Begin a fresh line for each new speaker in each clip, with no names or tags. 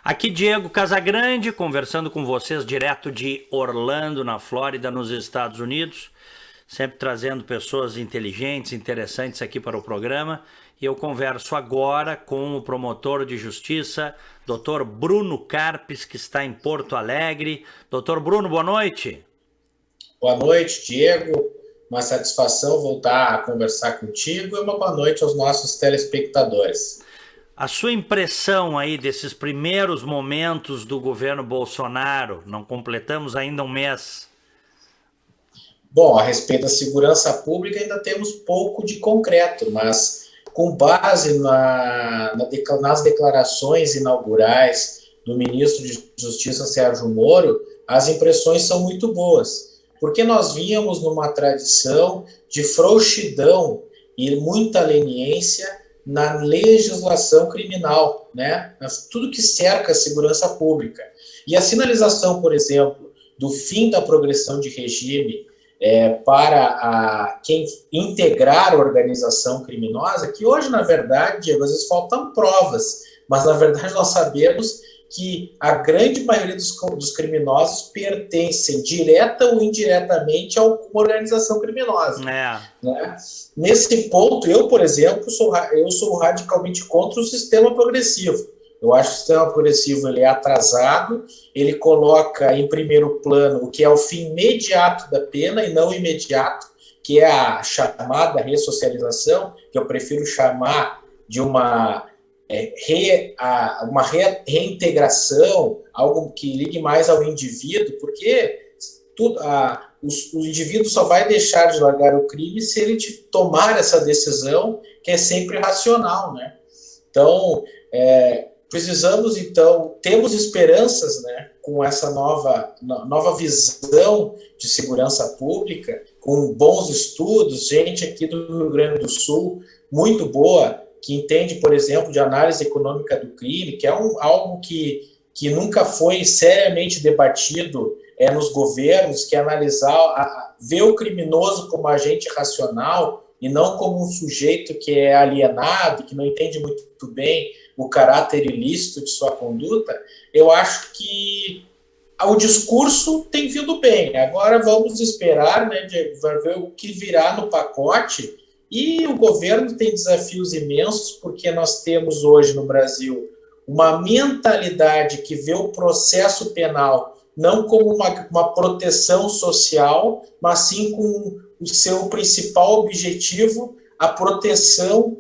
Aqui Diego Casagrande, conversando com vocês direto de Orlando, na Flórida, nos Estados Unidos, sempre trazendo pessoas inteligentes, interessantes aqui para o programa. E eu converso agora com o promotor de justiça, Dr. Bruno Carpes, que está em Porto Alegre. Dr. Bruno, boa noite.
Boa noite, Diego. Uma satisfação voltar a conversar contigo e uma boa noite aos nossos telespectadores.
A sua impressão aí desses primeiros momentos do governo Bolsonaro, não completamos ainda um mês.
Bom, a respeito da segurança pública ainda temos pouco de concreto, mas com base nas declarações inaugurais do ministro de Justiça, Sérgio Moro, as impressões são muito boas, porque nós vínhamos numa tradição de frouxidão e muita leniência na legislação criminal, né? Tudo que cerca a segurança pública. E a sinalização, por exemplo, do fim da progressão de regime para quem integrar a organização criminosa, que hoje, na verdade, às vezes faltam provas, mas, na verdade, nós sabemos que a grande maioria dos criminosos pertencem direta ou indiretamente a alguma organização criminosa. Né? Nesse ponto, eu, por exemplo, sou radicalmente contra o sistema progressivo. Eu acho que o sistema progressivo ele é atrasado, ele coloca em primeiro plano o que é o fim imediato da pena e não imediato, que é a chamada ressocialização, que eu prefiro chamar de uma reintegração, algo que ligue mais ao indivíduo, porque o indivíduo só vai deixar de largar o crime se ele tomar essa decisão, que é sempre racional, né? Então, temos esperanças, né, com essa nova visão de segurança pública, com bons estudos, gente aqui do Rio Grande do Sul, muito boa, que entende, por exemplo, de análise econômica do crime, que é algo que nunca foi seriamente debatido nos governos, que é ver o criminoso como agente racional e não como um sujeito que é alienado, que não entende muito bem o caráter ilícito de sua conduta. Eu acho que o discurso tem vindo bem. Agora vamos esperar, né, vai ver o que virá no pacote. E o governo tem desafios imensos, porque nós temos hoje no Brasil uma mentalidade que vê o processo penal não como uma proteção social, mas sim com o seu principal objetivo, a proteção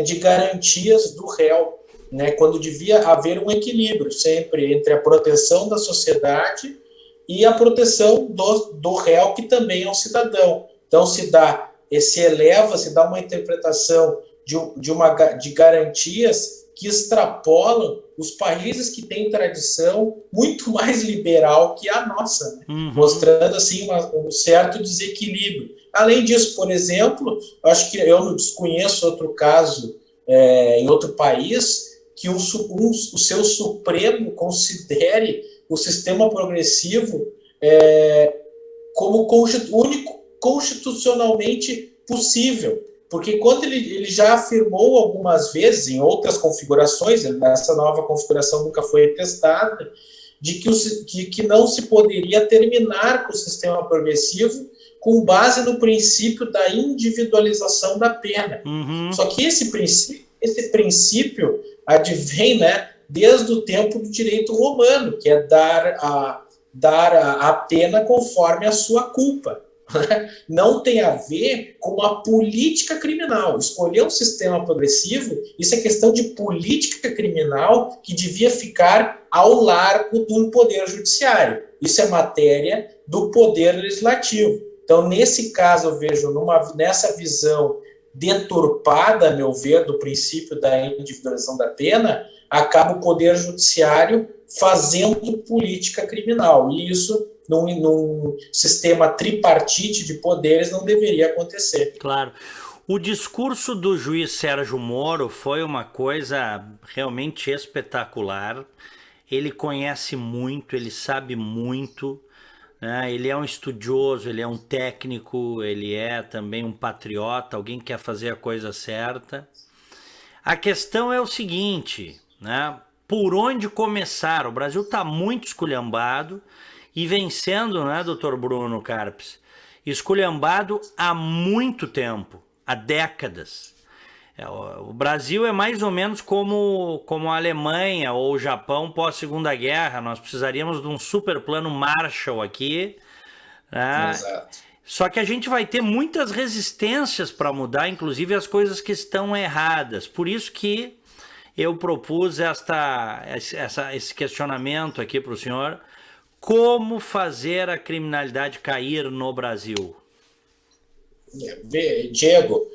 de garantias do réu, né? Quando devia haver um equilíbrio sempre entre a proteção da sociedade e a proteção do réu, que também é um cidadão. Então se dá uma interpretação de garantias que extrapolam os países que têm tradição muito mais liberal que a nossa, né? Mostrando assim um certo desequilíbrio. Além disso, por exemplo, acho que eu não desconheço outro caso em outro país que o seu Supremo considere o sistema progressivo como único constitucionalmente possível, porque quando ele já afirmou algumas vezes, em outras configurações, nessa nova configuração nunca foi testada, de que não se poderia terminar com o sistema progressivo com base no princípio da individualização da pena. Só que esse princípio advém, né, desde o tempo do direito romano, que é dar a pena conforme a sua culpa. Não tem a ver com a política criminal. Escolher um sistema progressivo, isso é questão de política criminal que devia ficar ao largo do poder judiciário. Isso é matéria do poder legislativo. Então, nesse caso, eu vejo nessa visão deturpada, a meu ver, do princípio da individualização da pena, acaba o poder judiciário fazendo política criminal. E isso, num sistema tripartite de poderes, não deveria acontecer.
Claro. O discurso do juiz Sérgio Moro foi uma coisa realmente espetacular. Ele conhece muito, ele sabe muito, né? Ele é um estudioso, ele é um técnico, ele é também um patriota, alguém que quer fazer a coisa certa. A questão é o seguinte, né? por onde começar. O Brasil está muito esculhambado e vem sendo, né, doutor Bruno Carpes, esculhambado há muito tempo, há décadas. O Brasil é mais ou menos como a Alemanha ou o Japão pós-Segunda Guerra. Nós precisaríamos de um super plano Marshall aqui, né?
Exato.
Só que a gente vai ter muitas resistências para mudar, inclusive as coisas que estão erradas. Por isso que eu propus esse questionamento aqui para o senhor. Como fazer a criminalidade cair no Brasil?
Diego,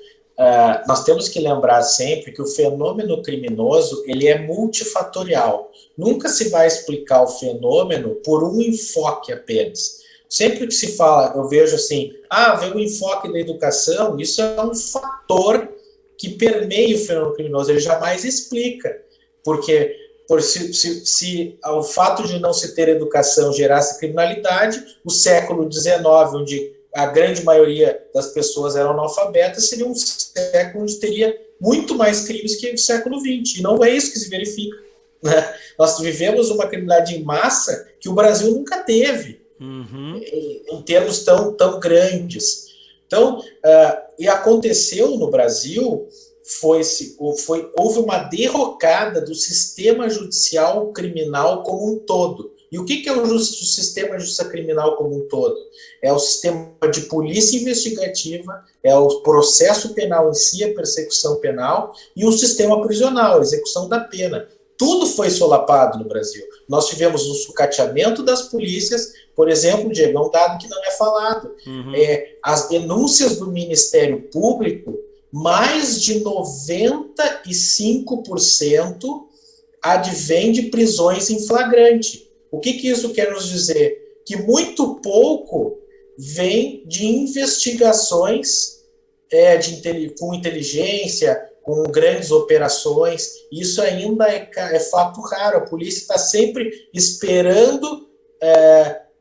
nós temos que lembrar sempre que o fenômeno criminoso ele é multifatorial. Nunca se vai explicar o fenômeno por um enfoque apenas. Sempre que se fala, eu vejo assim, vem o enfoque da educação, isso é um fator que permeia o fenômeno criminoso, ele jamais explica, porque se o fato de não se ter educação gerasse criminalidade, o século XIX, onde a grande maioria das pessoas eram analfabetas, seria um século onde teria muito mais crimes que o século XX, e não é isso que se verifica, né? Nós vivemos uma criminalidade em massa que o Brasil nunca teve, em termos tão grandes. Então, e aconteceu no Brasil, houve uma derrocada do sistema judicial criminal como um todo. E o que é o sistema de justiça criminal como um todo? É o sistema de polícia investigativa, é o processo penal em si, a persecução penal, e o sistema prisional, a execução da pena. Tudo foi solapado no Brasil. Nós tivemos o sucateamento das polícias, por exemplo, Diego, é um dado que não é falado. As denúncias do Ministério Público, mais de 95% advém de prisões em flagrante. O que isso quer nos dizer? Que muito pouco vem de investigações com inteligência, com grandes operações. Isso ainda é fato raro. A polícia está sempre esperando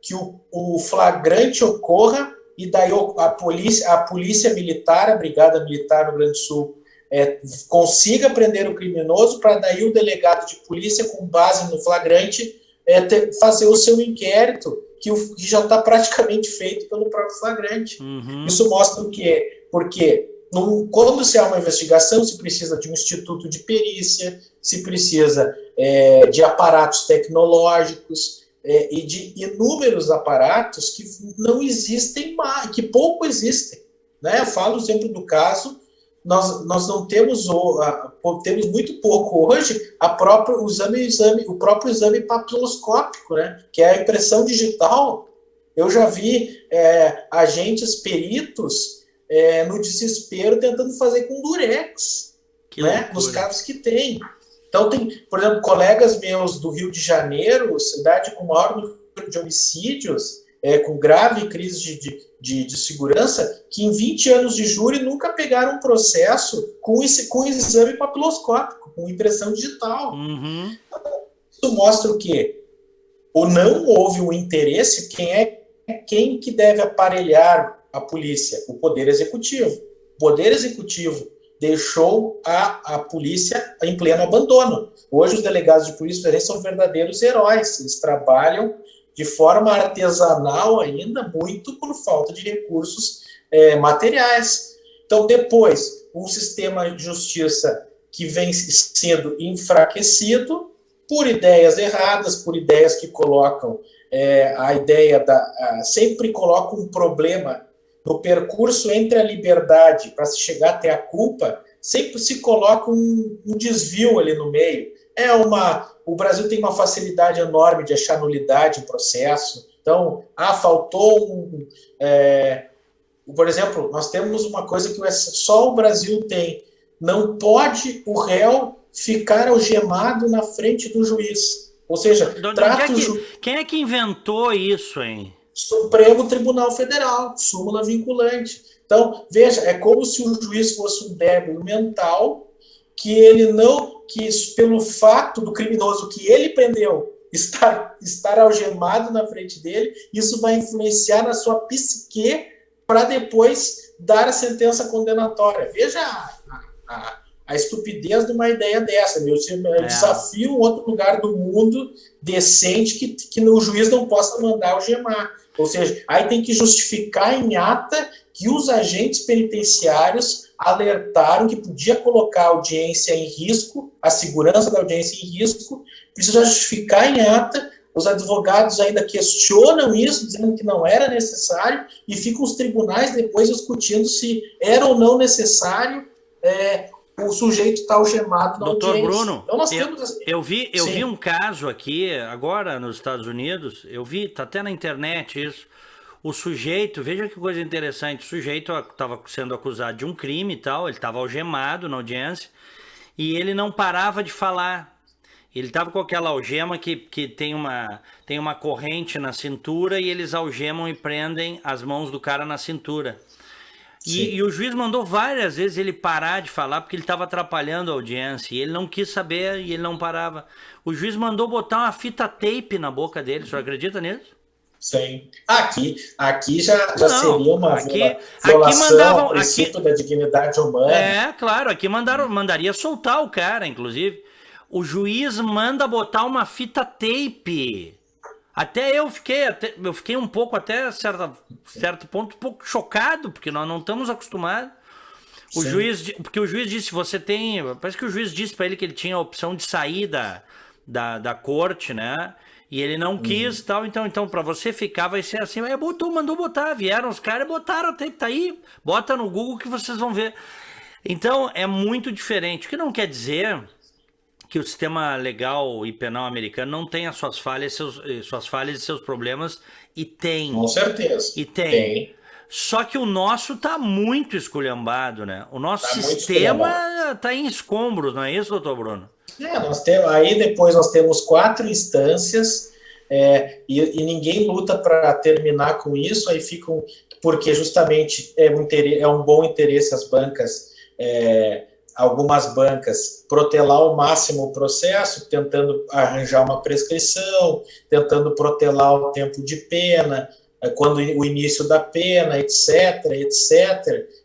que o flagrante ocorra, e daí a polícia militar, a Brigada Militar no Rio Grande do Sul, consiga prender o criminoso, para daí o delegado de polícia, com base no flagrante, fazer o seu inquérito, que já está praticamente feito pelo próprio flagrante. Isso mostra o quê? Porque quando se há uma investigação, se precisa de um instituto de perícia, se precisa de aparatos tecnológicos, e de inúmeros aparatos que não existem mais, que pouco existem, né? Eu falo o exemplo do caso, nós não temos, temos muito pouco hoje o próprio exame papiloscópico, né? Que é a impressão digital. Eu já vi agentes peritos no desespero tentando fazer com durex, né? Nos casos que tem. Então, tem, por exemplo, colegas meus do Rio de Janeiro, cidade com maior número de homicídios, com grave crise de segurança, que em 20 anos de júri nunca pegaram um processo com exame papiloscópico, com impressão digital. Isso mostra o quê? Ou não houve um interesse, quem que deve aparelhar a polícia? O Poder Executivo. O Poder Executivo deixou a polícia em pleno abandono. Hoje os delegados de polícia são verdadeiros heróis. Eles trabalham de forma artesanal ainda, muito por falta de recursos materiais. Então, depois, um sistema de justiça que vem sendo enfraquecido por ideias erradas, por ideias que colocam a ideia sempre colocam um problema no percurso entre a liberdade para se chegar até a culpa, sempre se coloca um desvio ali no meio. O Brasil tem uma facilidade enorme de achar nulidade em processo. Então, faltou por exemplo, nós temos uma coisa que só o Brasil tem. Não pode o réu ficar algemado na frente do juiz. Ou seja,
quem é que inventou isso, hein?
Supremo Tribunal Federal, súmula vinculante. Então, veja, é como se o juiz fosse um débil mental, que pelo fato do criminoso que ele prendeu estar algemado na frente dele, isso vai influenciar na sua psique para depois dar a sentença condenatória. Veja a estupidez de uma ideia dessa. Eu desafio um outro lugar do mundo decente que o juiz não possa mandar algemar. Ou seja, aí tem que justificar em ata que os agentes penitenciários alertaram que podia colocar a audiência em risco, a segurança da audiência em risco, precisa justificar em ata. Os advogados ainda questionam isso, dizendo que não era necessário, e ficam os tribunais depois discutindo se era ou não necessário o sujeito estar algemado na
Doutor
audiência.
Bruno,
então nós temos...
eu vi um caso aqui, agora nos Estados Unidos, tá até na internet isso, o sujeito, veja que coisa interessante, o sujeito estava sendo acusado de um crime e tal, ele estava algemado na audiência, e ele não parava de falar. Ele estava com aquela algema que tem uma corrente na cintura e eles algemam e prendem as mãos do cara na cintura. E o juiz mandou várias vezes ele parar de falar porque ele estava atrapalhando a audiência. E ele não quis saber e ele não parava. O juiz mandou botar uma fita tape na boca dele. O senhor acredita nisso?
Sim. Aqui já seria uma violação ao princípio da dignidade humana.
Claro. Aqui mandaria soltar o cara, inclusive. O juiz manda botar uma fita tape. Até eu fiquei um pouco, até certo ponto, um pouco chocado, porque nós não estamos acostumados. Porque o juiz disse, parece que o juiz disse para ele que ele tinha a opção de sair da corte, né? E ele não quis, tal, então para você ficar vai ser assim, mandou botar, vieram os caras e botaram, tá aí, bota no Google que vocês vão ver. Então é muito diferente, o que não quer dizer que o sistema legal e penal americano não tem as suas falhas e seus problemas, e tem.
Com certeza.
E tem. Só que o nosso tá muito esculhambado, né? O nosso sistema tá em escombros, não é isso, doutor Bruno?
Depois nós temos 4 instâncias, e ninguém luta para terminar com isso, aí ficam, porque justamente é um bom interesse as bancas, algumas bancas, protelar ao máximo o processo, tentando arranjar uma prescrição, tentando protelar o tempo de pena, quando o início da pena, etc.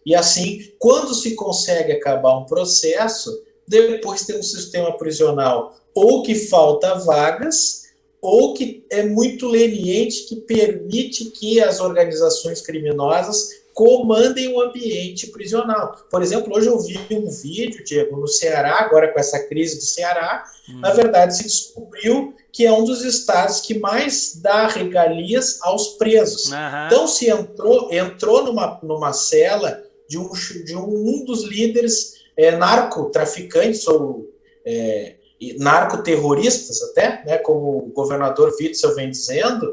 E assim, quando se consegue acabar um processo, depois tem um sistema prisional ou que falta vagas, ou que é muito leniente, que permite que as organizações criminosas comandem o ambiente prisional. Por exemplo, hoje eu vi um vídeo, Diego, no Ceará, agora com essa crise do Ceará, na verdade se descobriu que é um dos estados que mais dá regalias aos presos. Então se entrou numa cela de um dos líderes narcotraficantes ou narcoterroristas até, né, como o governador Witzel vem dizendo,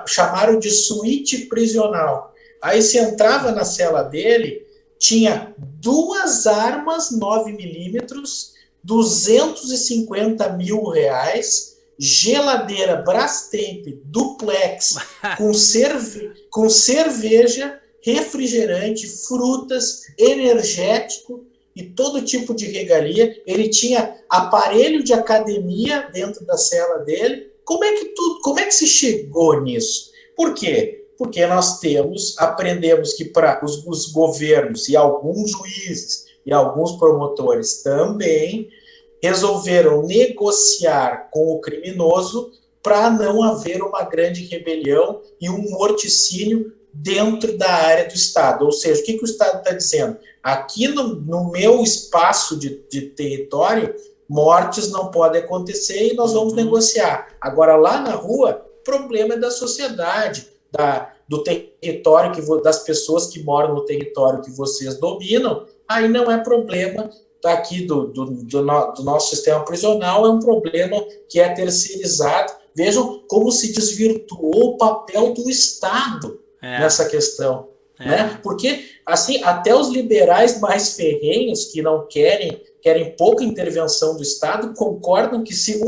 chamaram de suíte prisional. Aí se entrava na cela dele, tinha 2 armas 9mm, 250 mil reais, geladeira Brastemp duplex com cerveja, refrigerante, frutas, energético e todo tipo de regalia. Ele tinha aparelho de academia dentro da cela dele. Como é que se chegou nisso? Por quê? Porque nós aprendemos que para os governos e alguns juízes e alguns promotores também resolveram negociar com o criminoso para não haver uma grande rebelião e um morticínio dentro da área do Estado. Ou seja, o que o Estado está dizendo? Aqui no meu espaço de território, mortes não podem acontecer e nós vamos negociar. Agora, lá na rua, o problema é da sociedade, do território, das pessoas que moram no território que vocês dominam. Aí não é problema aqui do nosso sistema prisional, é um problema que é terceirizado. Vejam como se desvirtuou o papel do Estado nessa questão. Né? Porque, assim, até os liberais mais ferrenhos, que não querem pouca intervenção do Estado, concordam que se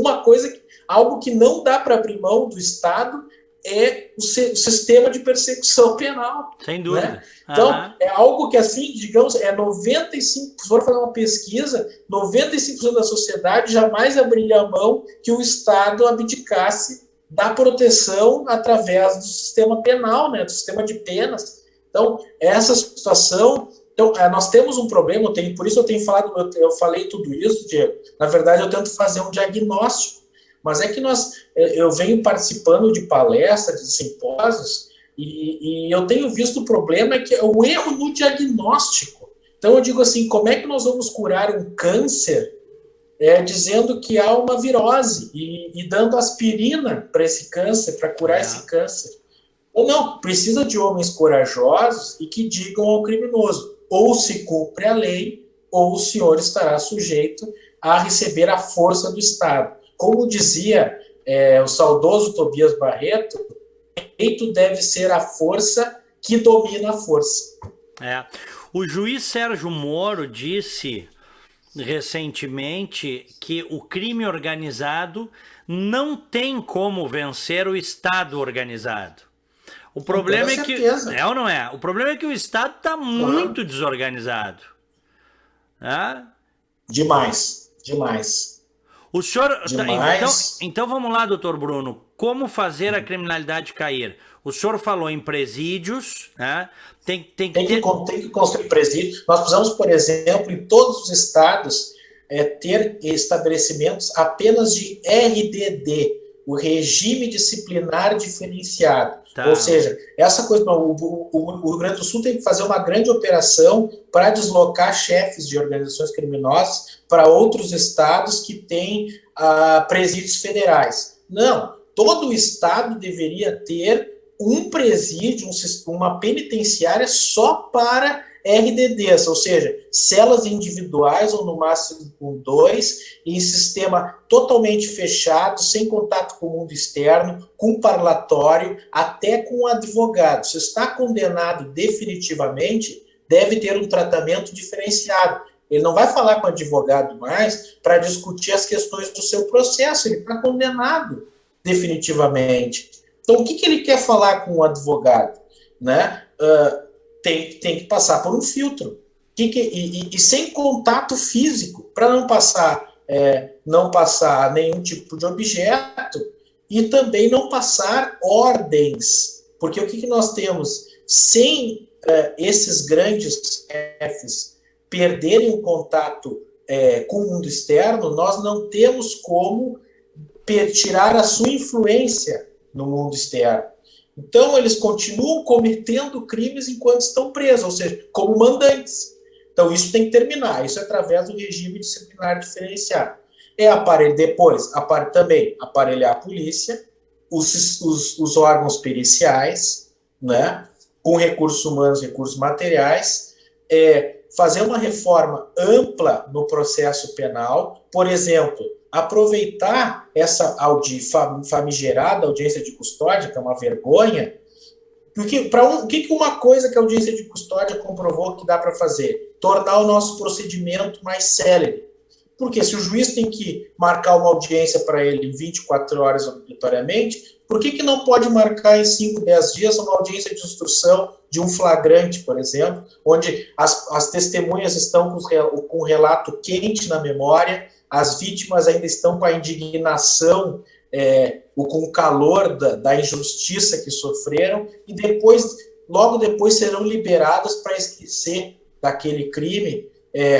algo que não dá para abrir mão do Estado é o sistema de persecução penal.
Sem dúvida.
Né? Então, é algo que, assim, digamos, 95%, se for fazer uma pesquisa, 95% da sociedade jamais abriria a mão que o Estado abdicasse da proteção através do sistema penal, né, do sistema de penas. Então, essa situação Então, nós temos um problema, por isso eu tenho falado, eu falei tudo isso, Diego. Na verdade, eu tento fazer um diagnóstico, mas é que eu venho participando de palestras, de simpósios, e eu tenho visto o problema que é o erro no diagnóstico. Então, eu digo assim, como é que nós vamos curar um câncer dizendo que há uma virose e dando aspirina para esse câncer, para curar esse câncer? Ou não, precisa de homens corajosos e que digam ao criminoso: ou se cumpre a lei, ou o senhor estará sujeito a receber a força do Estado. Como dizia o saudoso Tobias Barreto, o direito deve ser a força que domina a força.
O juiz Sérgio Moro disse recentemente que o crime organizado não tem como vencer o Estado organizado. O problema é que ou não é? O problema é que o Estado está muito desorganizado.
Demais.
O senhor, então vamos lá, doutor Bruno. Como fazer a criminalidade cair? O senhor falou em presídios, né? Tem que
construir presídios. Nós precisamos, por exemplo, em todos os estados, ter estabelecimentos apenas de RDD, o regime disciplinar diferenciado. Ou seja, essa coisa, o Rio Grande do Sul tem que fazer uma grande operação para deslocar chefes de organizações criminosas para outros estados que têm presídios federais. Não, todo o estado deveria ter um presídio, uma penitenciária só para RDDs, ou seja, celas individuais ou no máximo com 2, em sistema totalmente fechado, sem contato com o mundo externo, com parlatório, até com o advogado. Se está condenado definitivamente, deve ter um tratamento diferenciado. Ele não vai falar com o advogado mais para discutir as questões do seu processo, ele está condenado definitivamente. Então, o que ele quer falar com o advogado? Né? Tem que passar por um filtro. E sem contato físico, para não passar nenhum tipo de objeto e também não passar ordens. Porque o que nós temos? Sem esses grandes chefes perderem o contato com o mundo externo, nós não temos como tirar a sua influência no mundo externo. Então, eles continuam cometendo crimes enquanto estão presos, ou seja, como mandantes. Então, isso tem que terminar. Isso é através do regime disciplinar diferenciado. Também aparelhar a polícia, os órgãos periciais, né, com recursos humanos, recursos materiais, fazer uma reforma ampla no processo penal, por exemplo, aproveitar essa famigerada audiência de custódia, que é uma vergonha, porque o que uma coisa que a audiência de custódia comprovou que dá para fazer? Tornar o nosso procedimento mais célere. Porque se o juiz tem que marcar uma audiência para ele em 24 horas obrigatoriamente, por que não pode marcar em 5, 10 dias uma audiência de instrução de um flagrante, por exemplo, onde as testemunhas estão com o relato quente na memória, as vítimas ainda estão com a indignação, com o calor da injustiça que sofreram, e logo depois serão liberadas para esquecer daquele crime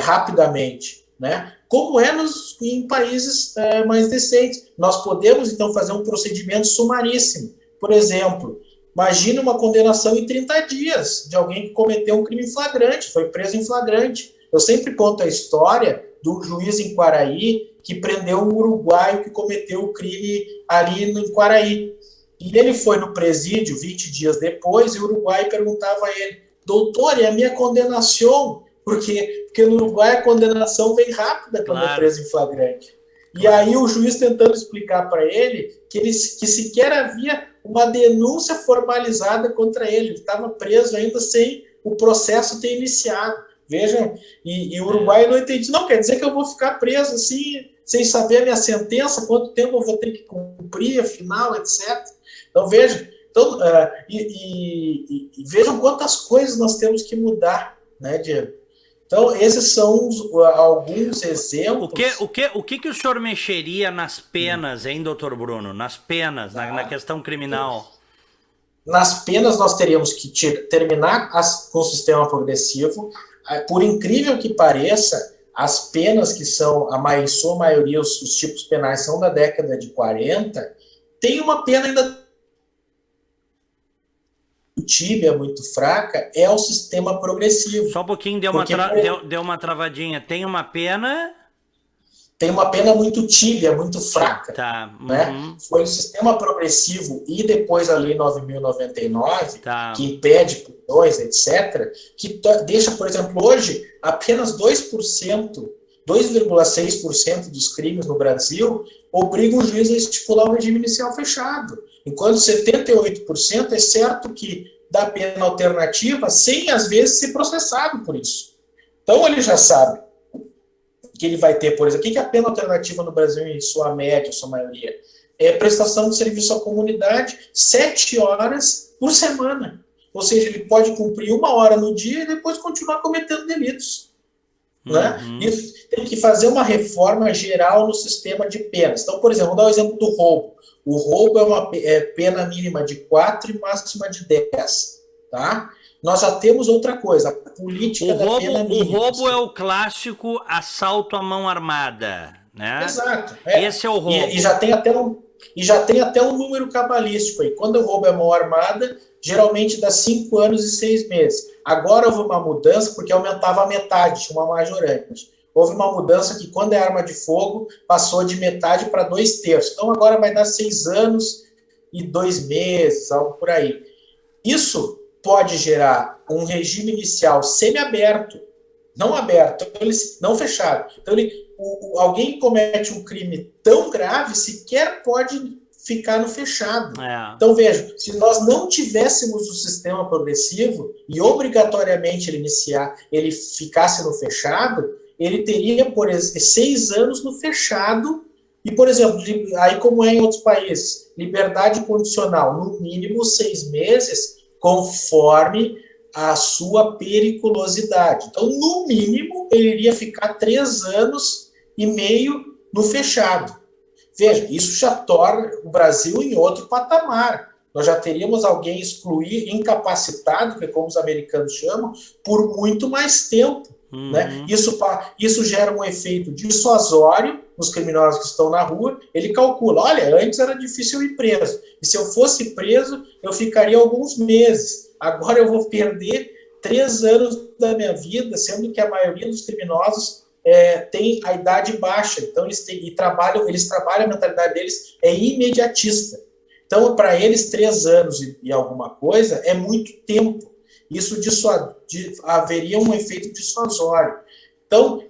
rapidamente, né? Como em países mais decentes. Nós podemos, então, fazer um procedimento sumaríssimo. Por exemplo, imagine uma condenação em 30 dias de alguém que cometeu um crime flagrante, foi preso em flagrante. Eu sempre conto a história do juiz em Quaraí que prendeu um uruguaio que cometeu o crime ali em Quaraí. E ele foi no presídio 20 dias depois e o uruguaio perguntava a ele: doutor, e a minha condenação? Porque no Uruguai a condenação vem rápida quando é preso em flagrante. E aí o juiz tentando explicar para ele que sequer havia uma denúncia formalizada contra ele. Ele estava preso ainda sem o processo ter iniciado. Vejam, e o Uruguai não entende. Não, quer dizer que eu vou ficar preso assim, sem saber a minha sentença, quanto tempo eu vou ter que cumprir, afinal, etc. Então, vejam. Vejam quantas coisas nós temos que mudar, né, Diego? Então, esses são alguns exemplos.
O que o senhor mexeria nas penas, hein, doutor Bruno? Nas penas, na questão criminal?
nas penas nós teríamos que terminar com o sistema progressivo. Por incrível que pareça, as penas que são, em sua maioria, os tipos penais são da década de 40, tem uma pena ainda tíbia, muito fraca, é o sistema progressivo.
Só um pouquinho, deu uma travadinha. Tem uma pena...
Tem uma pena muito tíbia, muito fraca.
Tá.
Né? Foi o sistema progressivo e depois a Lei 9.099, que impede prisões, etc., que deixa, por exemplo, hoje, apenas 2,6% dos crimes no Brasil obrigam o juiz a estipular o regime inicial fechado. Enquanto 78% é certo que dá pena alternativa sem, às vezes, ser processado por isso. Então, ele já sabe que ele vai ter, por exemplo, o que é a pena alternativa no Brasil em sua média, sua maioria? É prestação de serviço à comunidade 7 horas por semana. Ou seja, ele pode cumprir 1 hora no dia e depois continuar cometendo delitos. Né? Isso tem que fazer uma reforma geral no sistema de penas. Então, por exemplo, vamos dar o exemplo do roubo. O roubo é uma pena mínima de 4 e máxima de 10. Tá? Nós já temos outra coisa, a política da pena mínima.
O roubo é o clássico assalto à mão armada, né?
Exato.
Esse é o roubo.
E já tem até um número cabalístico aí. Quando o roubo é mão armada, geralmente dá 5 anos e 6 meses. Agora houve uma mudança, porque aumentava a metade, tinha uma majorante. Houve uma mudança que, quando é arma de fogo, passou de metade para 2/3. Então agora vai dar 6 anos e 2 meses, algo por aí. Isso pode gerar um regime inicial semi-aberto, não aberto, não fechado. Então, alguém comete um crime tão grave, sequer pode ficar no fechado. Então, veja, se nós não tivéssemos o sistema progressivo e obrigatoriamente ele ficasse no fechado, ele teria, por exemplo, 6 anos no fechado e, por exemplo, aí como é em outros países, liberdade condicional, no mínimo 6 meses, conforme a sua periculosidade. Então, no mínimo, ele iria ficar 3 anos e meio no fechado. Veja, isso já torna o Brasil em outro patamar. Nós já teríamos alguém incapacitado, que é como os americanos chamam, por muito mais tempo. Né? Isso gera um efeito dissuasório nos criminosos que estão na rua. Ele calcula, olha, antes era difícil eu ir preso, e se eu fosse preso, eu ficaria alguns meses. Agora eu vou perder 3 anos da minha vida, sendo que a maioria dos criminosos tem a idade baixa, então eles trabalham, a mentalidade deles é imediatista. Então, para eles, 3 anos e alguma coisa é muito tempo. Isso haveria um efeito dissuasório. Então,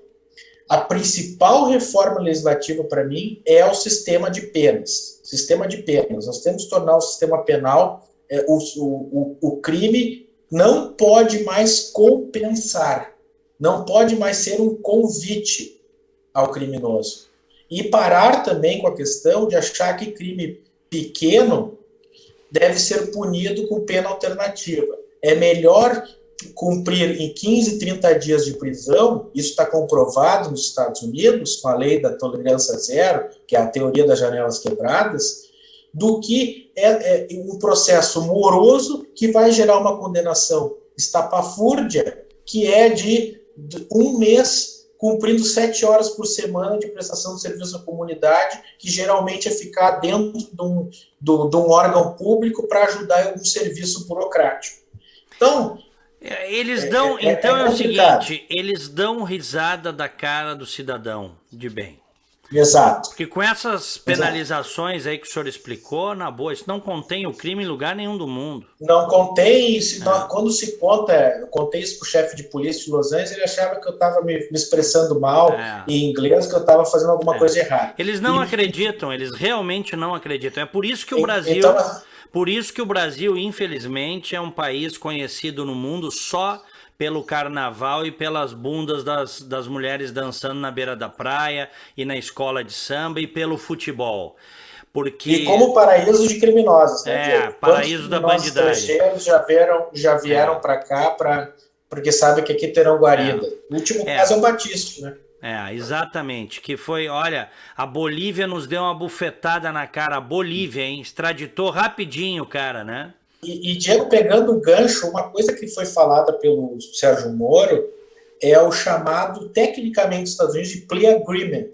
a principal reforma legislativa para mim é o sistema de penas. Sistema de penas. Nós temos que tornar o sistema penal, o crime não pode mais compensar, não pode mais ser um convite ao criminoso. E parar também com a questão de achar que crime pequeno deve ser punido com pena alternativa. É melhor cumprir em 15, 30 dias de prisão, isso está comprovado nos Estados Unidos, com a lei da tolerância zero, que é a teoria das janelas quebradas, do que um processo moroso que vai gerar uma condenação estapafúrdia, que é de 1 mês cumprindo 7 horas por semana de prestação de serviço à comunidade, que geralmente é ficar dentro de um órgão público para ajudar em um serviço burocrático. Então,
é o seguinte, eles dão risada da cara do cidadão de bem.
Exato.
Porque com essas penalizações aí que o senhor explicou, na boa, isso não contém o crime em lugar nenhum do mundo.
Não contém, quando se conta, eu contei isso para o chefe de polícia de Los Angeles, ele achava que eu estava me expressando mal em inglês, que eu estava fazendo alguma coisa errada.
Eles não acreditam, eles realmente não acreditam. É por isso que o Brasil... Por isso que o Brasil, infelizmente, é um país conhecido no mundo só pelo carnaval e pelas bundas das mulheres dançando na beira da praia e na escola de samba e pelo futebol. Porque... E
como paraíso de criminosos, né?
Paraíso da bandidagem.
Estrangeiros já vieram para cá porque sabem que aqui terão guarida. O último caso é o Batiste, né?
Exatamente, que foi, olha, a Bolívia nos deu uma bufetada na cara, a Bolívia, hein, extraditou rapidinho o cara, né?
Diego, pegando o gancho, uma coisa que foi falada pelo Sérgio Moro é o chamado, tecnicamente, nos Estados Unidos, de plea agreement,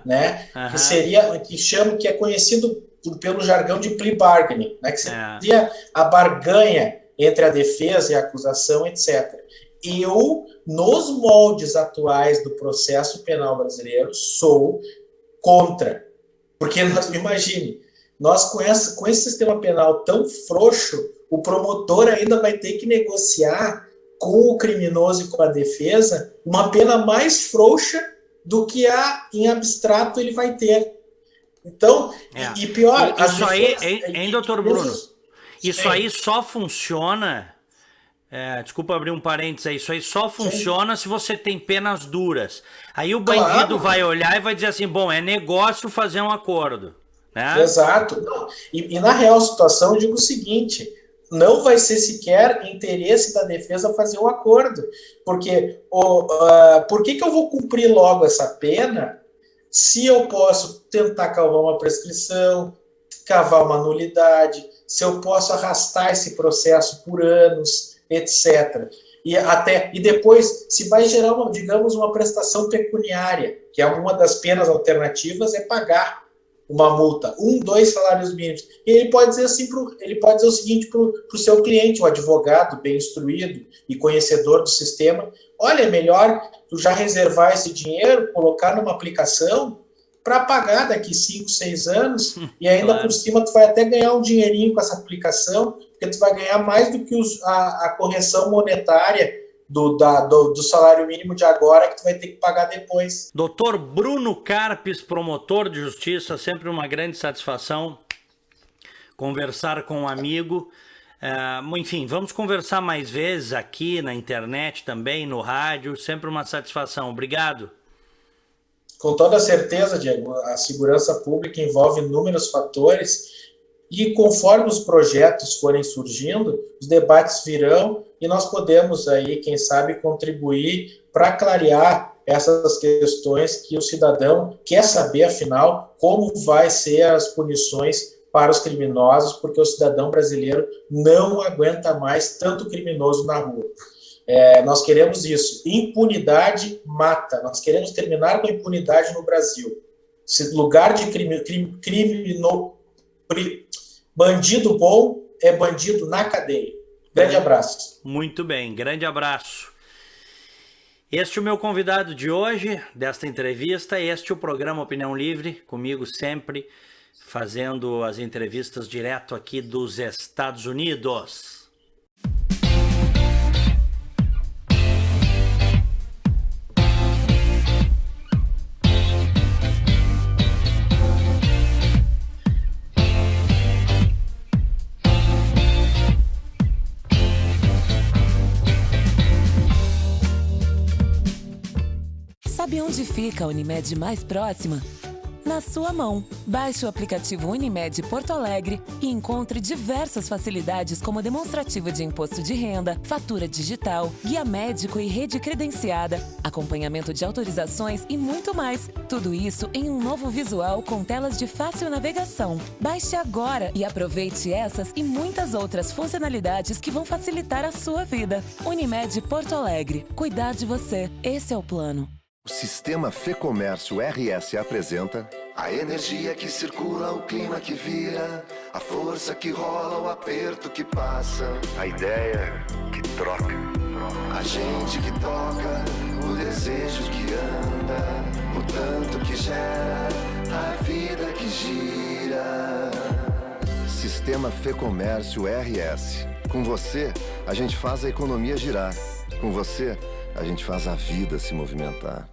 né? Que é conhecido pelo jargão de plea bargaining, né? Que seria a barganha entre a defesa e a acusação, etc. Eu, nos moldes atuais do processo penal brasileiro, sou contra. Porque, imagine, nós com esse sistema penal tão frouxo, o promotor ainda vai ter que negociar com o criminoso e com a defesa uma pena mais frouxa do que em abstrato ele vai ter. Então, e pior...
Isso aí, hein, doutor Bruno? Isso aí só funciona... desculpa abrir um parênteses aí. Isso aí só funciona se você tem penas duras. Aí o bandido vai olhar e vai dizer assim, bom, é negócio fazer um acordo. Né?
Exato. E na real situação eu digo o seguinte... Não vai ser sequer interesse da defesa fazer um acordo. Porque por que eu vou cumprir logo essa pena se eu posso tentar cavar uma prescrição, cavar uma nulidade, se eu posso arrastar esse processo por anos, etc. E depois, se vai gerar, digamos, uma prestação pecuniária, que é uma das penas alternativas, é pagar uma multa, 2 salários mínimos. E ele pode dizer assim, ele pode dizer o seguinte para o seu cliente, o advogado bem instruído e conhecedor do sistema: olha, é melhor tu já reservar esse dinheiro, colocar numa aplicação para pagar daqui 5, 6 anos, e ainda por cima tu vai até ganhar um dinheirinho com essa aplicação, porque tu vai ganhar mais do que a correção monetária do salário mínimo de agora, que tu vai ter que pagar depois.
Doutor Bruno Carpes, promotor de justiça, sempre uma grande satisfação conversar com um amigo. Enfim, vamos conversar mais vezes aqui na internet também, no rádio, sempre uma satisfação. Obrigado.
Com toda certeza, Diego, a segurança pública envolve inúmeros fatores e conforme os projetos forem surgindo, os debates virão e nós podemos aí, quem sabe, contribuir para clarear essas questões que o cidadão quer saber, afinal, como vai ser as punições para os criminosos, porque o cidadão brasileiro não aguenta mais tanto criminoso na rua. Nós queremos isso. Impunidade mata. Nós queremos terminar com a impunidade no Brasil. Esse lugar de bandido bom é bandido na cadeia. Grande abraço.
Muito bem, grande abraço. Este é o meu convidado de hoje, desta entrevista. Este é o programa Opinião Livre, comigo sempre, fazendo as entrevistas direto aqui dos Estados Unidos.
Sabe onde fica a Unimed mais próxima? Na sua mão. Baixe o aplicativo Unimed Porto Alegre e encontre diversas facilidades como demonstrativo de imposto de renda, fatura digital, guia médico e rede credenciada, acompanhamento de autorizações e muito mais. Tudo isso em um novo visual com telas de fácil navegação. Baixe agora e aproveite essas e muitas outras funcionalidades que vão facilitar a sua vida. Unimed Porto Alegre. Cuidar de você. Esse é o plano.
O Sistema Fecomércio RS apresenta a energia que circula, o clima que vira, a força que rola, o aperto que passa, a ideia que troca, a gente que toca, o desejo que anda, o tanto que gera, a vida que gira. Sistema Fecomércio RS. Com você, a gente faz a economia girar. Com você, a gente faz a vida se movimentar.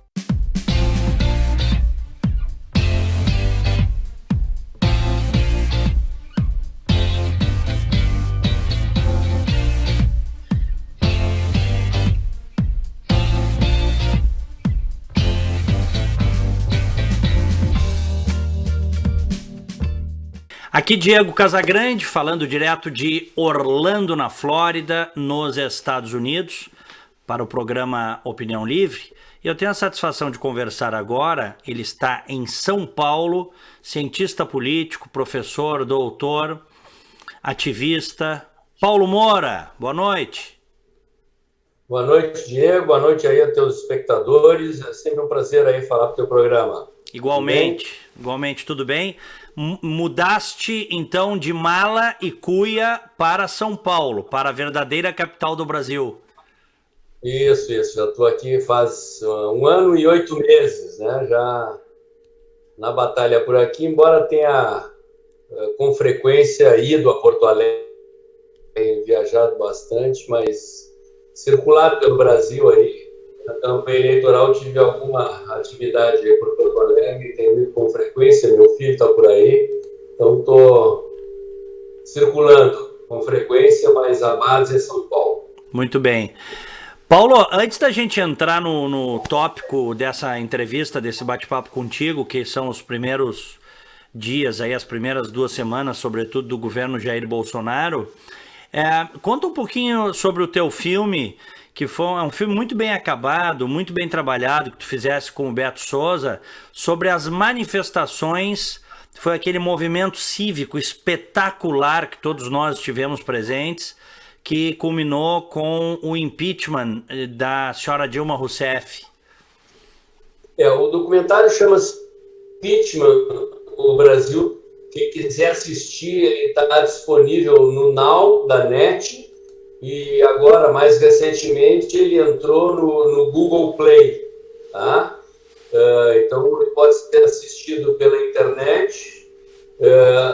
Aqui Diego Casagrande, falando direto de Orlando, na Flórida, nos Estados Unidos, para o programa Opinião Livre. Eu tenho a satisfação de conversar agora, ele está em São Paulo, cientista político, professor, doutor, ativista, Paulo Moura, boa noite.
Boa noite, Diego. Boa noite aí a teus espectadores. É sempre um prazer aí falar pro teu programa.
Igualmente, tudo bem? Mudaste, então, de Mala e Cuia para São Paulo, para a verdadeira capital do Brasil.
Isso. Já estou aqui faz 1 ano e 8 meses, né? Já na batalha por aqui, embora tenha com frequência ido a Porto Alegre, tenho viajado bastante, mas circular pelo Brasil aí, na campanha eleitoral tive alguma atividade aí por Porto Alegre, tenho ido com frequência, meu filho está por aí, então estou circulando com frequência, mas a base é São Paulo.
Muito bem. Paulo, antes da gente entrar no tópico dessa entrevista, desse bate-papo contigo, que são os primeiros dias, aí, as primeiras 2 semanas, sobretudo, do governo Jair Bolsonaro, conta um pouquinho sobre o teu filme, que foi um filme muito bem acabado, muito bem trabalhado, que tu fizesse com o Beto Souza, sobre as manifestações, foi aquele movimento cívico espetacular que todos nós estivemos presentes, que culminou com o impeachment da senhora Dilma Rousseff.
O documentário chama-se Impeachment, o Brasil. Quem quiser assistir, ele está disponível no Now, da NET, e agora, mais recentemente, ele entrou no Google Play, tá? Então, ele pode ser assistido pela internet.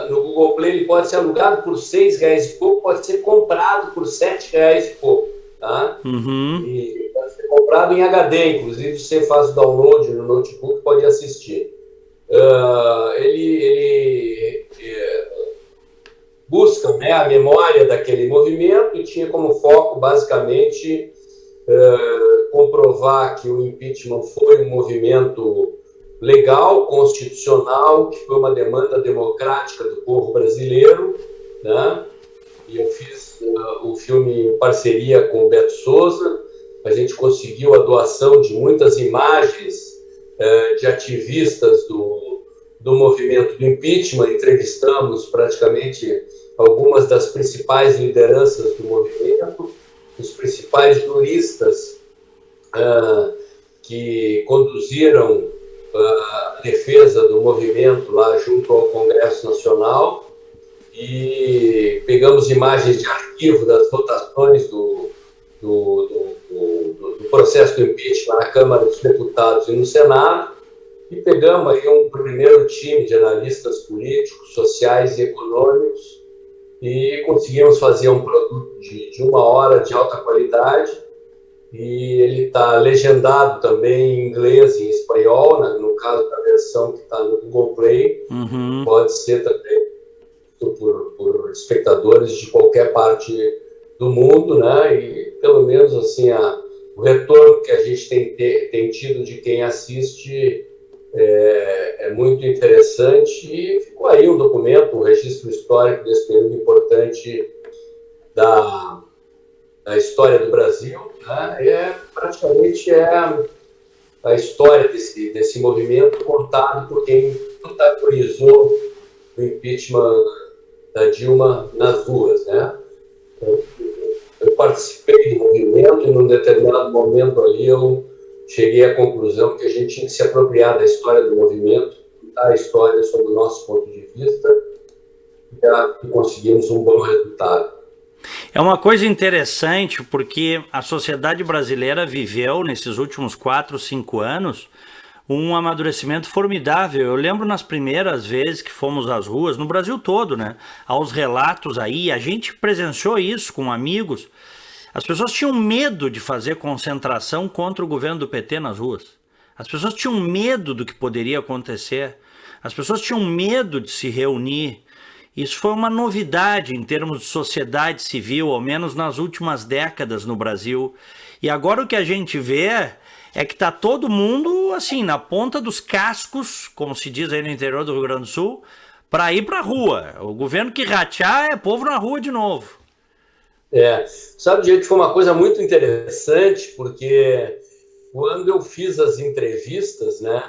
No Google Play ele pode ser alugado por R$6 e pouco, pode ser comprado por R$7 e pouco, tá?
Uhum.
E pode ser comprado em HD, inclusive você faz o download no notebook, pode assistir. Ele busca, né, a memória daquele movimento e tinha como foco, basicamente, comprovar que o impeachment foi um movimento legal, constitucional, que foi uma demanda democrática do povo brasileiro, né? E eu fiz o filme em parceria com o Beto Souza. A gente conseguiu a doação de muitas imagens de ativistas do movimento do impeachment. Entrevistamos praticamente algumas das principais lideranças do movimento, os principais juristas que conduziram a defesa do movimento lá junto ao Congresso Nacional, e pegamos imagens de arquivo das votações do processo do impeachment na Câmara dos Deputados e no Senado, e pegamos aí um primeiro time de analistas políticos, sociais e econômicos, e conseguimos fazer um produto de 1 hora de alta qualidade. E ele está legendado também em inglês e em espanhol, né? No caso da versão que está no Google Play.
Uhum.
Pode ser também por espectadores de qualquer parte do mundo, né? E pelo menos assim, o retorno que a gente tem tido de quem assiste é muito interessante, e ficou aí um documento, um registro histórico desse período importante da história do Brasil, né? Praticamente a história desse movimento contado por quem protagonizou o impeachment da Dilma nas ruas, né? Eu participei do movimento e num determinado momento ali eu cheguei à conclusão que a gente tinha que se apropriar da história do movimento, contar a história sob o nosso ponto de vista, e conseguimos um bom resultado.
É uma coisa interessante porque a sociedade brasileira viveu, nesses últimos 4, 5 anos, um amadurecimento formidável. Eu lembro nas primeiras vezes que fomos às ruas, no Brasil todo, né? Aos relatos aí, a gente presenciou isso com amigos. As pessoas tinham medo de fazer concentração contra o governo do PT nas ruas. As pessoas tinham medo do que poderia acontecer. As pessoas tinham medo de se reunir. Isso foi uma novidade em termos de sociedade civil, ao menos nas últimas décadas no Brasil. E agora o que a gente vê é que está todo mundo assim, na ponta dos cascos, como se diz aí no interior do Rio Grande do Sul, para ir para a rua. O governo que ratear é povo na rua de novo.
Sabe, gente, foi uma coisa muito interessante, porque quando eu fiz as entrevistas, né,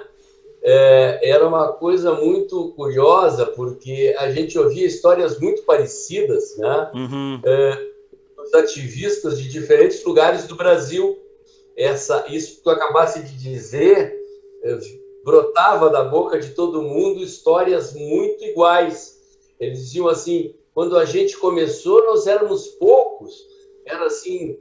era uma coisa muito curiosa, porque a gente ouvia histórias muito parecidas, né?
Uhum.
os ativistas de diferentes lugares do Brasil. Isso que tu acabaste de dizer brotava da boca de todo mundo histórias muito iguais. Eles diziam assim, quando a gente começou, nós éramos poucos, era assim,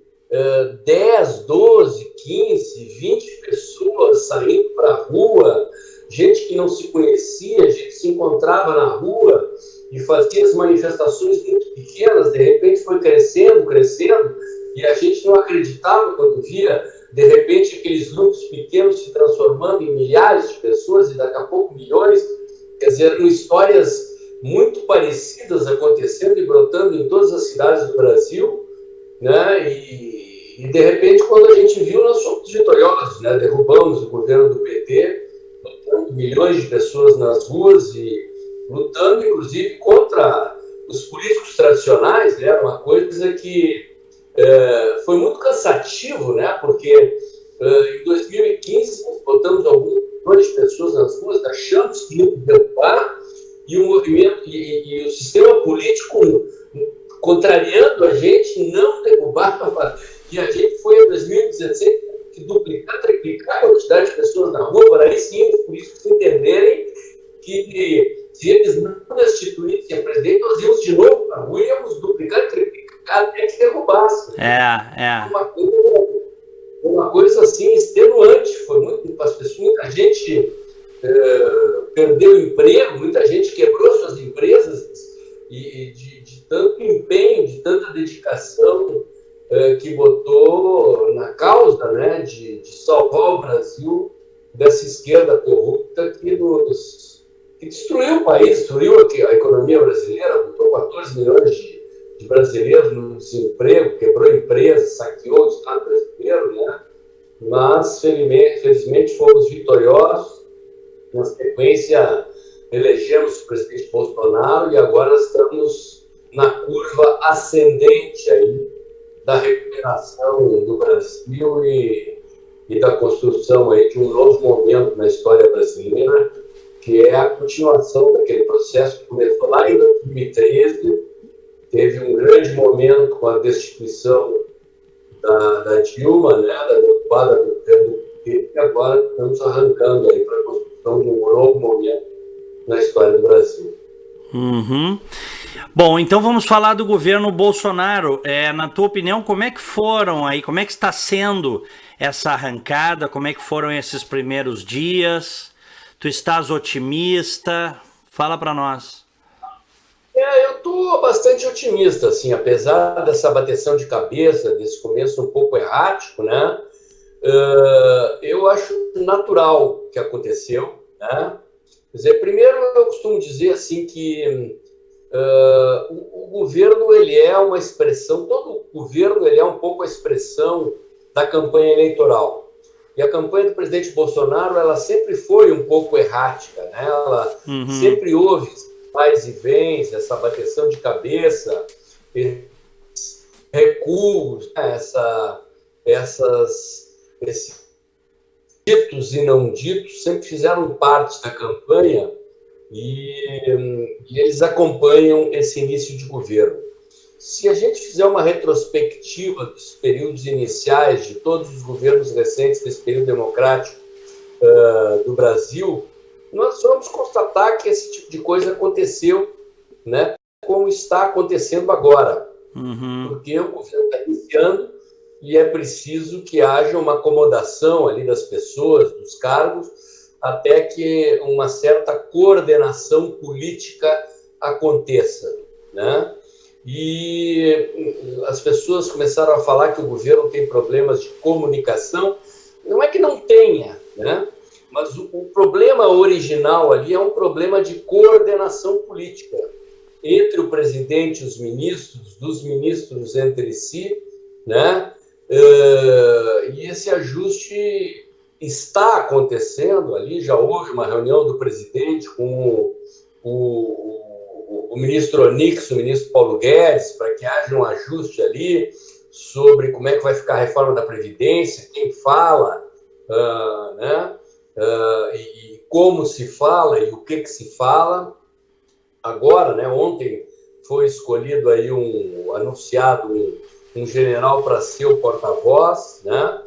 10, 12, 15, 20 pessoas saindo para a rua, gente que não se conhecia, gente que se encontrava na rua e fazia as manifestações muito pequenas, de repente foi crescendo, crescendo, e a gente não acreditava quando via, de repente, aqueles grupos pequenos se transformando em milhares de pessoas e daqui a pouco milhões. Quer dizer, eram histórias muito parecidas acontecendo e brotando em todas as cidades do Brasil, né? E de repente, quando a gente viu, nós fomos vitoriosos, né? Derrubamos o governo do PT, botando milhões de pessoas nas ruas e lutando, inclusive, contra os políticos tradicionais, né? Uma coisa que foi muito cansativo, né? Porque em 2015 nós botamos algumas milhões de pessoas nas ruas, achamos que ia derrubar, e o movimento e o sistema político contrariando a gente não derrubava, e a gente foi em 2016 que duplicar, triplicar a quantidade de pessoas na rua, para aí sim os políticos entenderem que se eles não destituíssem a presidente, nós íamos de novo para a rua, íamos duplicar e triplicar até que derrubasse. Uma coisa assim extenuante, foi muito para as pessoas, muita gente perdeu emprego, muita gente quebrou suas empresas e de tanto empenho, de tanta dedicação que botou na causa, né, de salvar o Brasil dessa esquerda corrupta que destruiu o país, destruiu a economia brasileira, botou 14 milhões de brasileiros no desemprego, quebrou empresas, saqueou o Estado brasileiro, né? Mas, felizmente, fomos vitoriosos. Na sequência, elegemos o presidente Bolsonaro e agora estamos na curva ascendente aí da recuperação do Brasil e da construção aí de um novo momento na história brasileira, que é a continuação daquele processo que começou lá em 2013, teve um grande momento com a destituição da Dilma, né, da derrubada do governo, e agora estamos arrancando aí para a construção de um novo momento na história do Brasil.
Uhum. Bom, então vamos falar do governo Bolsonaro. Na tua opinião, como é que foram aí, como é que está sendo essa arrancada, como é que foram esses primeiros dias? Tu estás otimista? Fala para nós.
Eu estou bastante otimista, assim, apesar dessa bateção de cabeça, desse começo um pouco errático, né? Eu acho natural que aconteceu, né? Quer dizer, primeiro eu costumo dizer assim que o governo ele é uma expressão, todo governo ele é um pouco a expressão da campanha eleitoral. E a campanha do presidente Bolsonaro ela sempre foi um pouco errática, né? Ela sempre houve mais e vens, essa bateção de cabeça, recuos, né? Esses ditos e não ditos sempre fizeram parte da campanha e eles acompanham esse início de governo. Se a gente fizer uma retrospectiva dos períodos iniciais de todos os governos recentes desse período democrático do Brasil, nós vamos constatar que esse tipo de coisa aconteceu, né, como está acontecendo agora. Porque o governo está iniciando e é preciso que haja uma acomodação ali das pessoas, dos cargos, até que uma certa coordenação política aconteça, né? E as pessoas começaram a falar que o governo tem problemas de comunicação. Não é que não tenha, né? Mas o problema original ali é um problema de coordenação política entre o presidente e os ministros, dos ministros entre si, né? E esse ajuste está acontecendo ali, já houve uma reunião do presidente com o ministro Onix, o ministro Paulo Guedes, para que haja um ajuste ali sobre como é que vai ficar a reforma da Previdência, quem fala, né? E como se fala e o que se fala. Agora, né, ontem foi escolhido aí anunciado um general para ser o porta-voz, né?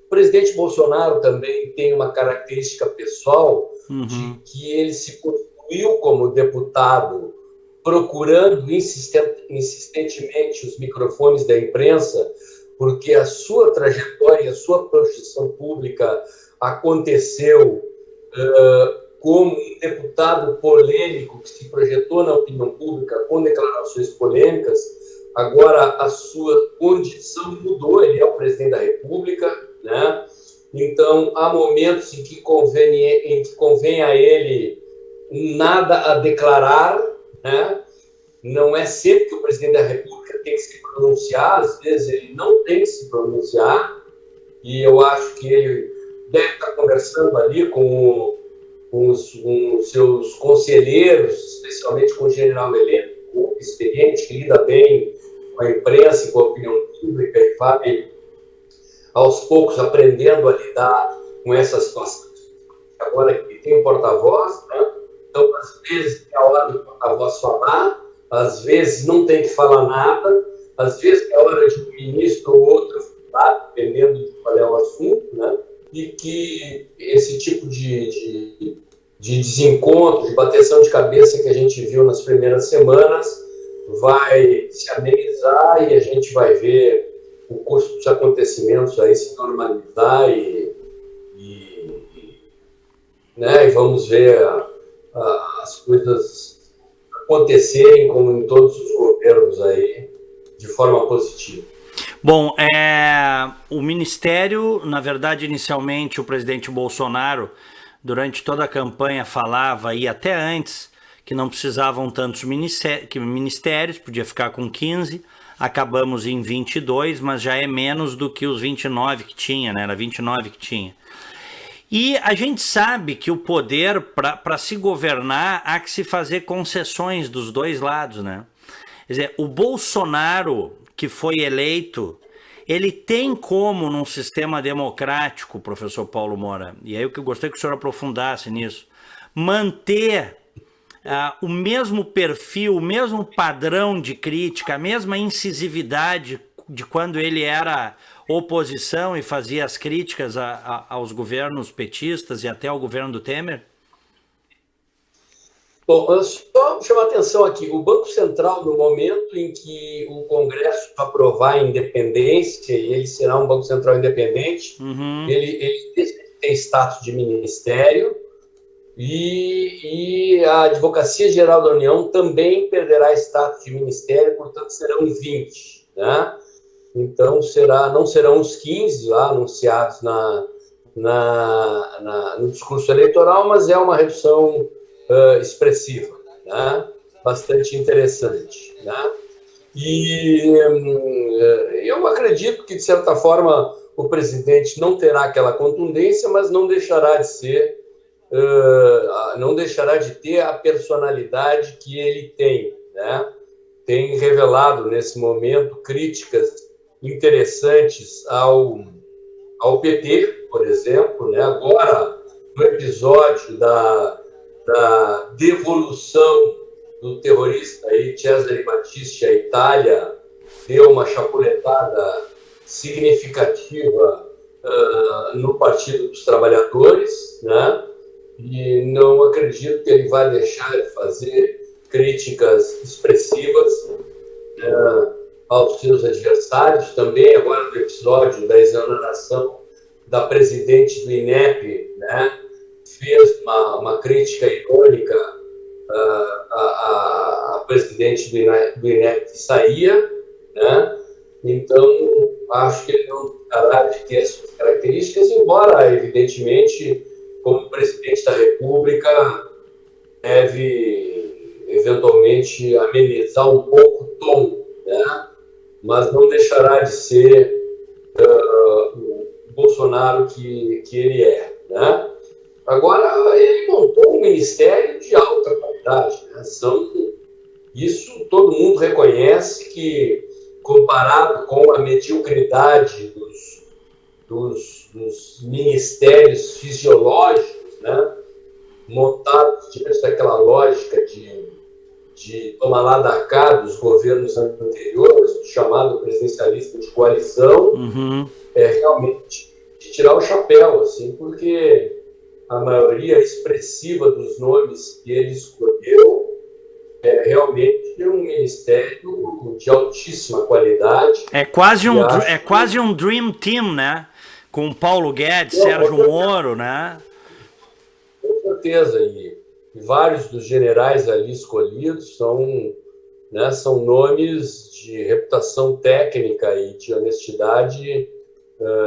O presidente Bolsonaro também tem uma característica pessoal de que ele se constituiu como deputado procurando insistentemente os microfones da imprensa, porque a sua trajetória, a sua projeção pública aconteceu como um deputado polêmico que se projetou na opinião pública com declarações polêmicas. Agora a sua condição mudou, ele é o presidente da República, né? Então há momentos em que convém a ele nada a declarar, né? Não é sempre que o presidente da República tem que se pronunciar, às vezes ele não tem que se pronunciar, e eu acho que ele deve estar conversando ali com os seus conselheiros, especialmente com o general Heleno, experiente, que lida bem com a imprensa e com a opinião pública e vai, aos poucos, aprendendo a lidar com essa situação. Agora que tem um porta-voz, né? Então, às vezes, é a hora do porta-voz falar, às vezes não tem que falar nada, às vezes é a hora de um ministro ou outro falar, dependendo de qual é o assunto, né? E que esse tipo de desencontro, de bateção de cabeça que a gente viu nas primeiras semanas vai se amenizar e a gente vai ver o curso dos acontecimentos aí se normalizar né, e vamos ver as coisas acontecerem como em todos os governos aí, de forma positiva.
Bom, o Ministério, na verdade, inicialmente o presidente Bolsonaro, durante toda a campanha, falava, e até antes, que não precisavam tantos ministérios, podia ficar com 15, acabamos em 22, mas já é menos do que os 29 que tinha, né? Era 29 que tinha. E a gente sabe que o poder, para se governar, há que se fazer concessões dos dois lados, né? Quer dizer, o Bolsonaro, que foi eleito, ele tem como, num sistema democrático, professor Paulo Moura, e aí eu gostaria que o senhor aprofundasse nisso, manter o mesmo perfil, o mesmo padrão de crítica, a mesma incisividade de quando ele era oposição e fazia as críticas aos governos petistas e até ao governo do Temer?
Bom, só chamar atenção aqui, o Banco Central, no momento em que o Congresso aprovar a independência, e ele será um Banco Central independente, ele tem status de ministério, e a Advocacia Geral da União também perderá status de ministério, portanto serão 20, né? Então não serão os 15 lá anunciados no discurso eleitoral, mas é uma redução expressiva, né? Bastante interessante, né? E eu acredito que, de certa forma, o presidente não terá aquela contundência, mas não deixará de ser, não deixará de ter a personalidade que ele tem, né? Tem revelado, nesse momento, críticas interessantes ao PT, por exemplo, né? Agora, no episódio da devolução do terrorista aí, Cesare Battisti à Itália, deu uma chapuletada significativa no Partido dos Trabalhadores, né? E não acredito que ele vai deixar de fazer críticas expressivas aos seus adversários. Também agora no episódio da exoneração da presidente do INEP, né? Fez uma crítica irônica à presidente do INEP que saía, né? Então, acho que ele não terá de ter essas características, embora, evidentemente, como presidente da República, deve, eventualmente, amenizar um pouco o tom, né? Mas não deixará de ser o Bolsonaro que ele é, né? Agora, ele montou um ministério de alta qualidade, né? Isso todo mundo reconhece que, comparado com a mediocridade dos ministérios fisiológicos, né? Montados diante daquela lógica de tomar lá da cá dos governos anteriores, chamado presidencialista de coalição, é realmente de tirar o chapéu, assim, porque a maioria expressiva dos nomes que ele escolheu é realmente um ministério de altíssima qualidade.
É quase um dream team, né? Com Paulo Guedes, Sérgio Moro, né?
Com certeza, e vários dos generais ali escolhidos são nomes de reputação técnica e de honestidade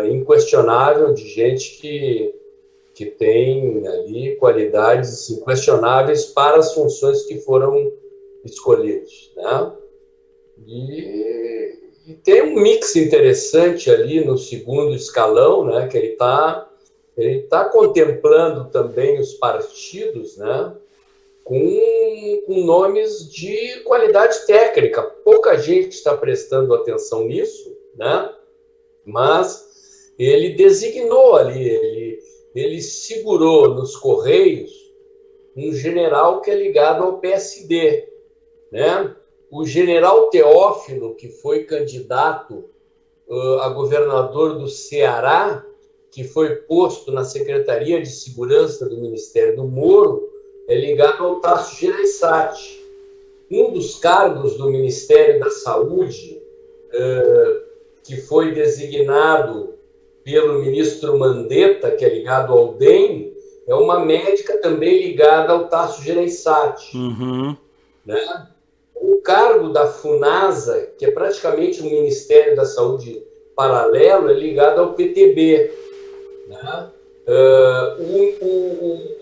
inquestionável, de gente que tem ali qualidades inquestionáveis para as funções que foram escolhidos, né? E tem um mix interessante ali no segundo escalão, né? Que ele tá contemplando também os partidos, né? Com nomes de qualidade técnica. Pouca gente está prestando atenção nisso, né? Mas ele designou ali, ele segurou nos Correios um general que é ligado ao PSD, né? O general Teófilo, que foi candidato a governador do Ceará, que foi posto na Secretaria de Segurança do Ministério do Moro, é ligado ao Tasso Gereissati. Um dos cargos do Ministério da Saúde, que foi designado pelo ministro Mandetta, que é ligado ao DEM, é uma médica também ligada ao Tasso Gereissati. Né? O cargo da FUNASA, que é praticamente um Ministério da Saúde paralelo, é ligado ao PTB. Né?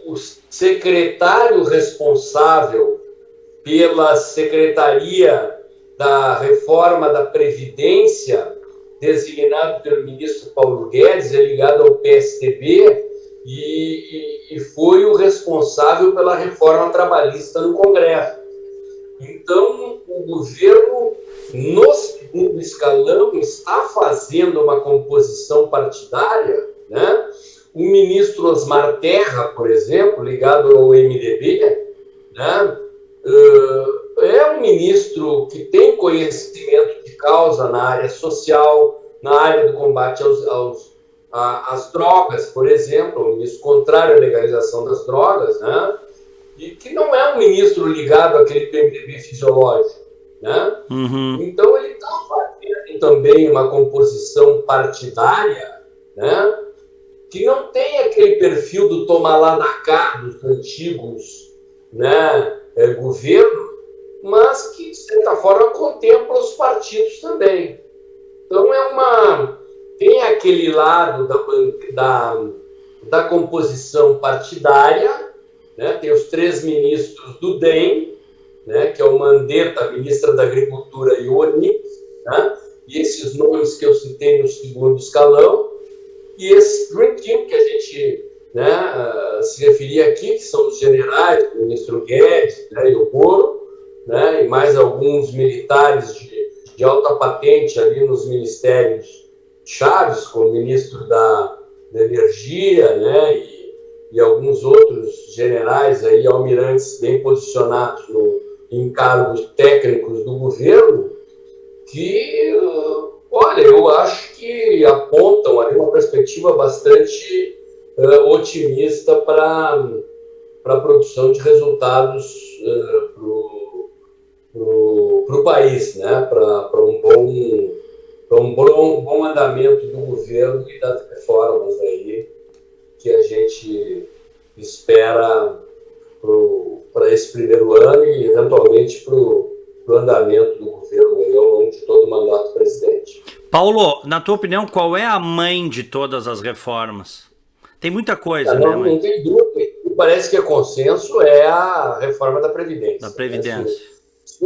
O secretário responsável pela Secretaria da Reforma da Previdência, designado pelo ministro Paulo Guedes, é ligado ao PSDB e foi o responsável pela reforma trabalhista no Congresso. Então, o governo, no segundo escalão, está fazendo uma composição partidária, né? O ministro Osmar Terra, por exemplo, ligado ao MDB, né? É um ministro que tem conhecimento de causa na área social, na área do combate às drogas, por exemplo, um ministro contrário à legalização das drogas, né? E que não é um ministro ligado àquele PMDB fisiológico, né? Então ele está fazendo também uma composição partidária, né? Que não tem aquele perfil do toma lá da cá dos antigos, né, governo, mas que, de certa forma, contempla os partidos também. Então, tem aquele lado da composição partidária, né, tem os 3 ministros do DEM, né, que é o Mandetta, ministra da Agricultura, e o Onix, né, e esses nomes que eu citei no segundo escalão, e esse Dream Team que a gente, né, se referia aqui, que são os generais, o ministro Guedes, né, e o Moro, né, e mais alguns militares de alta patente ali nos ministérios chaves, como o ministro da Energia, né, e alguns outros generais, aí, almirantes bem posicionados em cargos técnicos do governo, que, olha, eu acho que apontam ali uma perspectiva bastante otimista para a produção de resultados para o país, né? Para um bom andamento do governo e das reformas aí que a gente espera para esse primeiro ano e, eventualmente, para o andamento do governo aí, ao longo de todo o mandato do presidente.
Paulo, na tua opinião, qual é a mãe de todas as reformas? Tem muita coisa, né?
Não tem dúvida. Parece que o consenso é a reforma da Previdência.
Da Previdência.
Né? Se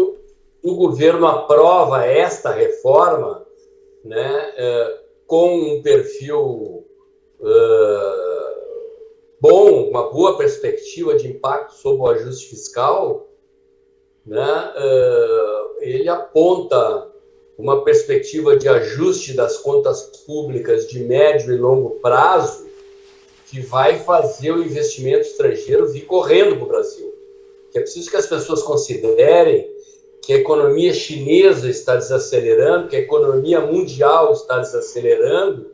o governo aprova esta reforma, né, com um perfil bom, uma boa perspectiva de impacto sobre o ajuste fiscal, né, ele aponta uma perspectiva de ajuste das contas públicas de médio e longo prazo que vai fazer o investimento estrangeiro vir correndo para o Brasil. Que é preciso que as pessoas considerem que a economia chinesa está desacelerando, que a economia mundial está desacelerando,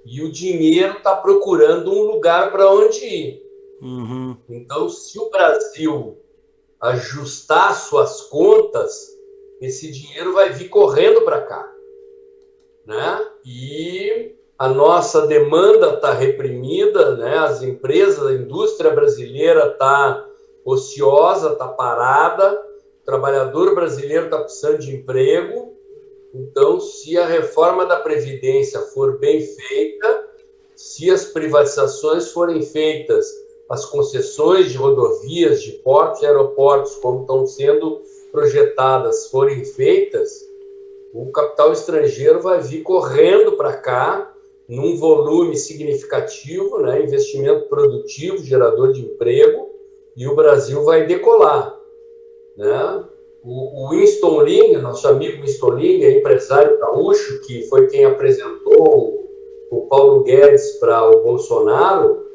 e o dinheiro está procurando um lugar para onde ir.
Uhum.
Então, se o Brasil ajustar suas contas, esse dinheiro vai vir correndo para cá, né? E a nossa demanda está reprimida, né? As empresas, a indústria brasileira está ociosa, está parada, o trabalhador brasileiro está precisando de emprego. Então, se a reforma da Previdência for bem feita, se as privatizações forem feitas, as concessões de rodovias, de portos e aeroportos, como estão sendo projetadas, forem feitas, o capital estrangeiro vai vir correndo para cá, num volume significativo, né? Investimento produtivo, gerador de emprego, e o Brasil vai decolar, né? O Winston Ling, nosso amigo Winston Ling, é empresário gaúcho, que foi quem apresentou o Paulo Guedes para o Bolsonaro.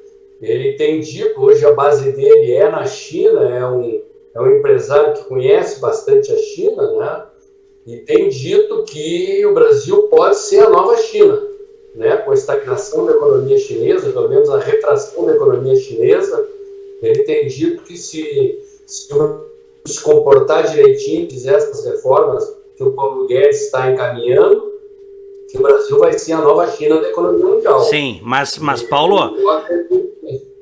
Ele tem dito, hoje a base dele é na China, é um empresário que conhece bastante a China, né? E tem dito que o Brasil pode ser a nova China, né? Com a estagnação da economia chinesa, pelo menos a retração da economia chinesa. Ele tem dito que se comportar direitinho, fizer essas reformas que o Paulo Guedes está encaminhando, que o Brasil vai ser a nova China da economia mundial.
Sim, mas Paulo,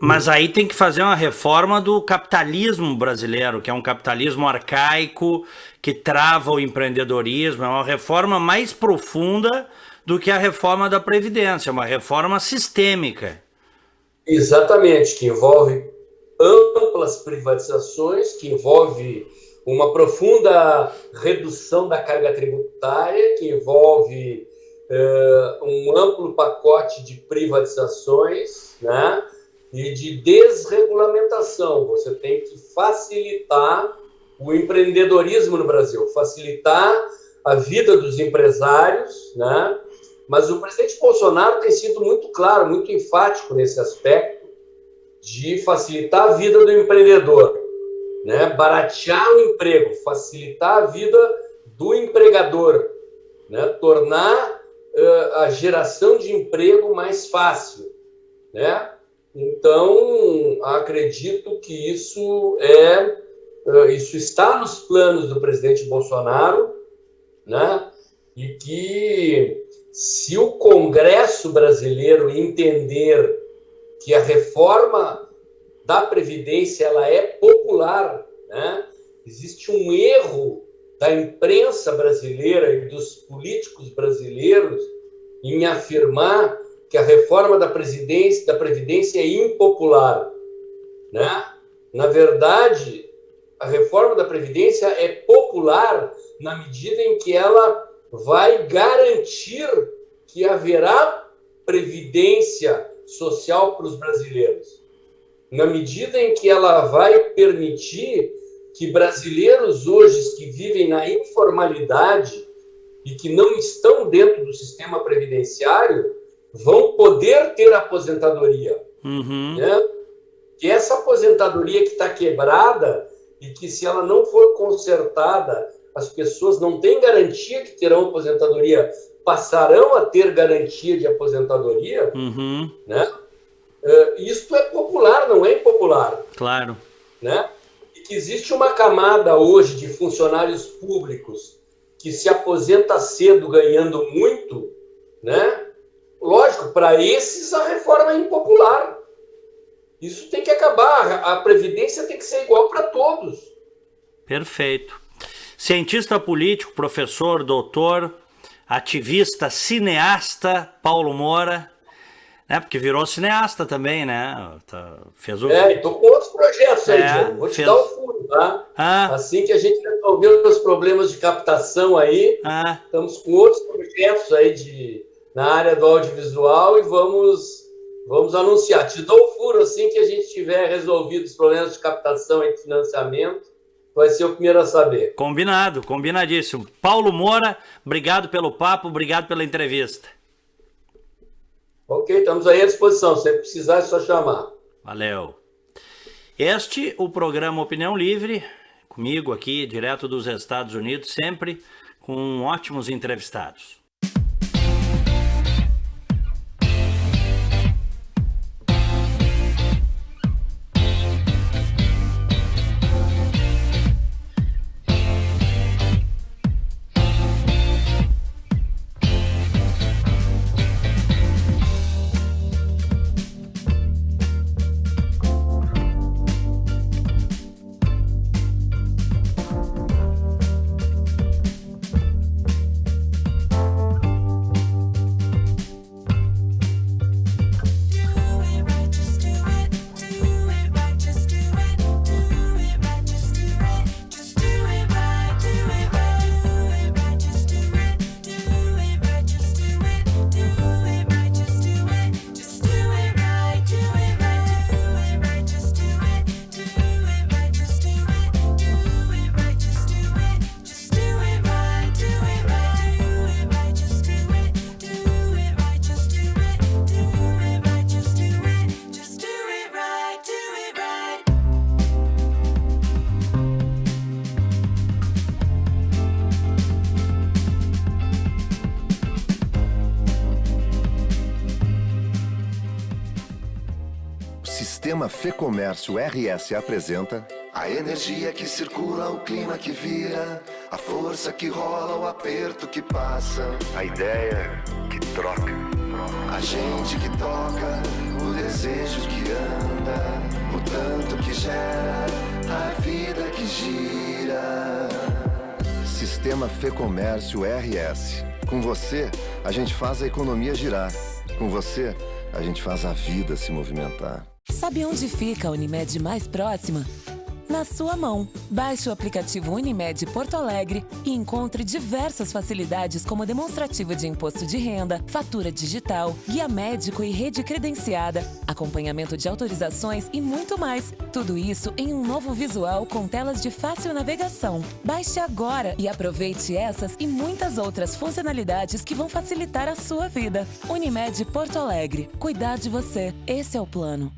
mas aí tem que fazer uma reforma do capitalismo brasileiro, que é um capitalismo arcaico, que trava o empreendedorismo, é uma reforma mais profunda do que a reforma da Previdência, uma reforma sistêmica.
Exatamente, que envolve amplas privatizações, que envolve uma profunda redução da carga tributária, que envolve um amplo pacote de privatizações, né, e de desregulamentação. Você tem que facilitar o empreendedorismo no Brasil, facilitar a vida dos empresários, né? Mas o presidente Bolsonaro tem sido muito claro, muito enfático nesse aspecto, de facilitar a vida do empreendedor, né? Baratear o emprego, facilitar a vida do empregador, né? Tornar a geração de emprego mais fácil, né? Então, acredito que isso está nos planos do presidente Bolsonaro, né? E que, se o Congresso brasileiro entender que a reforma da Previdência ela é popular, né? Existe um erro da imprensa brasileira e dos políticos brasileiros em afirmar que a reforma da Previdência é impopular, né? Na verdade, a reforma da Previdência é popular na medida em que ela vai garantir que haverá previdência social para os brasileiros. Na medida em que ela vai permitir que brasileiros hoje que vivem na informalidade e que não estão dentro do sistema previdenciário vão poder ter aposentadoria.
Uhum.
Né? Que essa aposentadoria que está quebrada e que, se ela não for consertada, as pessoas não têm garantia que terão aposentadoria, passarão a ter garantia de aposentadoria,
Uhum.
né? Isto é popular, não é impopular.
Claro.
Né? E que existe uma camada hoje de funcionários públicos que se aposenta cedo ganhando muito, né? Lógico, para esses a reforma é impopular. Isso tem que acabar. A Previdência tem que ser igual para todos.
Perfeito. Cientista político, professor, doutor, ativista, cineasta, Paulo Moura, né? Porque virou cineasta também, né? Fez o...
Estou com outros projetos aí, Diego. Vou te dar o furo, tá? Assim que a gente resolver os problemas de captação aí, estamos com outros projetos aí na área do audiovisual e vamos anunciar. Te dou o furo assim que a gente tiver resolvido os problemas de captação e de financiamento. Vai ser o primeiro a saber.
Combinado, combinadíssimo. Paulo Moura, obrigado pelo papo, obrigado pela entrevista.
Ok, estamos aí à disposição. Se precisar, é só chamar.
Valeu. O programa Opinião Livre, comigo aqui, direto dos Estados Unidos, sempre com ótimos entrevistados.
Sistema Fecomércio RS apresenta a energia que circula, o clima que vira, a força que rola, o aperto que passa, a ideia que troca, a gente que toca, o desejo que anda, o tanto que gera, a vida que gira. Sistema Fecomércio RS. Com você, a gente faz a economia girar. Com você, a gente faz a vida se movimentar.
Sabe onde fica a Unimed mais próxima? Na sua mão. Baixe o aplicativo Unimed Porto Alegre e encontre diversas facilidades como demonstrativo de imposto de renda, fatura digital, guia médico e rede credenciada, acompanhamento de autorizações e muito mais. Tudo isso em um novo visual com telas de fácil navegação. Baixe agora e aproveite essas e muitas outras funcionalidades que vão facilitar a sua vida. Unimed Porto Alegre. Cuidar de você. Esse é o plano.